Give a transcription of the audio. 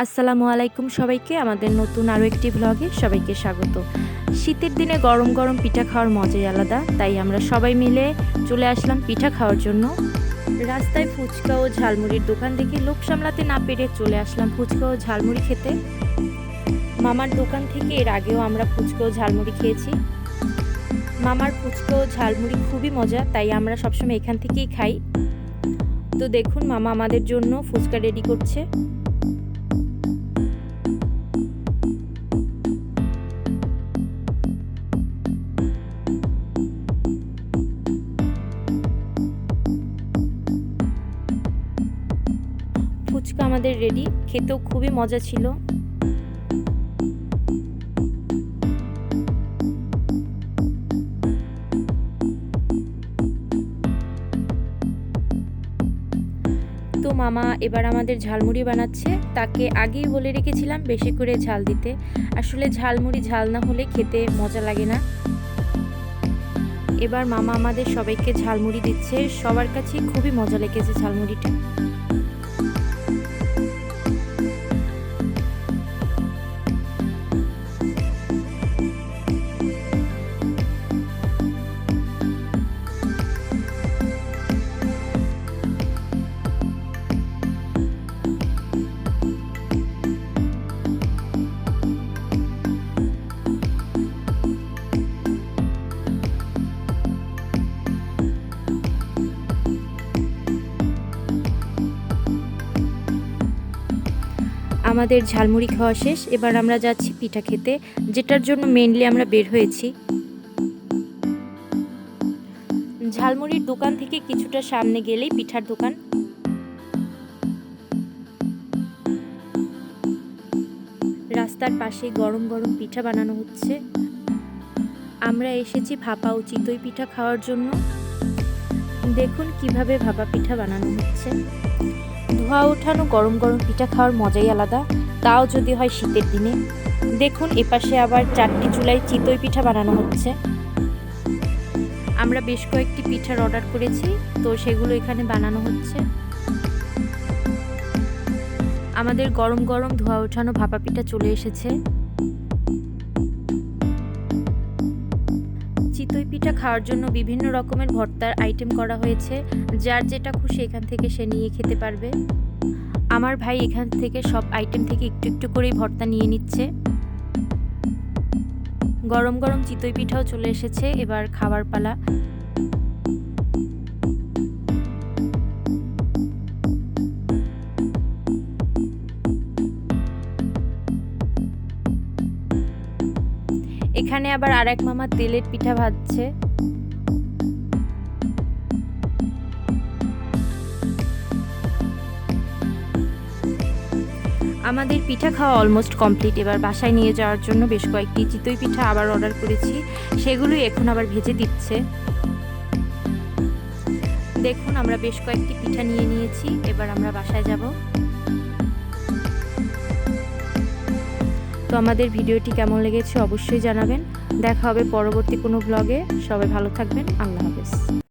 আসসালামু আলাইকুম সবাইকে, আমাদের নতুন আরও একটি ভ্লগে সবাইকে স্বাগত। শীতের দিনে গরম গরম পিঠা খাওয়ার মজাই আলাদা, তাই আমরা সবাই মিলে চলে আসলাম পিঠা খাওয়ার জন্য। রাস্তায় ফুচকা ও ঝালমুড়ির দোকান দেখে লোভ সামলাতে না পেরে চলে আসলাম ফুচকা ও ঝালমুড়ি খেতে। মামার দোকান থেকে এর আগেও আমরা ফুচকা ও ঝালমুড়ি খেয়েছি। মামার ফুচকা ও ঝালমুড়ি খুবই মজা, তাই আমরা সবসময় এখান থেকেই খাই। তো দেখুন, মামা আমাদের জন্য ফুচকা রেডি করছে। ফুচকা আমাদের রেডি, খেতেও খুবই মজা ছিল। তো মামা এবার আমাদের ঝালমুড়ি বানাচ্ছে। তাকে আগেই বলে রেখেছিলাম বেশি করে ঝাল দিতে। আসলে ঝালমুড়ি ঝাল না হলে খেতে মজা লাগে না। এবার মামা আমাদের সবাইকে ঝালমুড়ি দিচ্ছে। সবার কাছেই খুবই মজা লেগেছে ঝালমুড়িটা। আমাদের ঝালমুড়ি খাওয়া শেষ, এবার আমরা যাচ্ছি পিঠা খেতে, যেটার জন্য মেইনলি আমরা বের হয়েছি। ঝালমুড়ির দোকান থেকে কিছুটা সামনে গেলেই পিঠার দোকান। রাস্তার পাশে গরম গরম পিঠা বানানো হচ্ছে। আমরা এসেছি ভাপা ও চিতই পিঠা খাওয়ার জন্য। দেখুন কিভাবে ভাপা পিঠা বানানো হচ্ছে। ধোয়া ওঠানো গরম গরম পিঠা খাওয়ার মজাই আলাদা, তাও যদি হয় শীতের দিনে। দেখুন এপাশে আবার 4টি চুলায় চিতই পিঠা বানানো হচ্ছে। আমরা বেশ কয়েকটি পিঠার অর্ডার করেছি, তো সেগুলো এখানে বানানো হচ্ছে। আমাদের গরম গরম ধোয়া ওঠানো ভাপা পিঠা চলে এসেছে। চিতই পিঠা খাওয়ার জন্য বিভিন্ন রকমের ভর্তার আইটেম করা হয়েছে। যার যেটা খুশি এখান থেকে সে নিয়ে খেতে পারবে। আমার ভাই এখান থেকে সব আইটেম থেকে একটু একটু করেই ভর্তা নিয়ে নিচ্ছে। গরম গরম চিতই পিঠাও চলে এসেছে, এবার খাবার পালা। এখানে আবার আরেক মামা তেলের পিঠা ভাজছে। আমাদের পিঠা খাওয়া অলমোস্ট কমপ্লিট। এবার বাসায় নিয়ে যাওয়ার জন্য বেশ কয়েকটি চিতই পিঠা আবার অর্ডার করেছি, সেগুলোই এখন আবার ভেজে দিচ্ছে। দেখুন আমরা বেশ কয়েকটি পিঠা নিয়ে নিয়েছি, এবার আমরা বাসায় যাব। তো আমাদের ভিডিওটি কেমন লেগেছে অবশ্যই জানাবেন। দেখা হবে পরবর্তী কোনো ব্লগে। সবাই ভালো থাকবেন। আল্লাহ হাফেজ।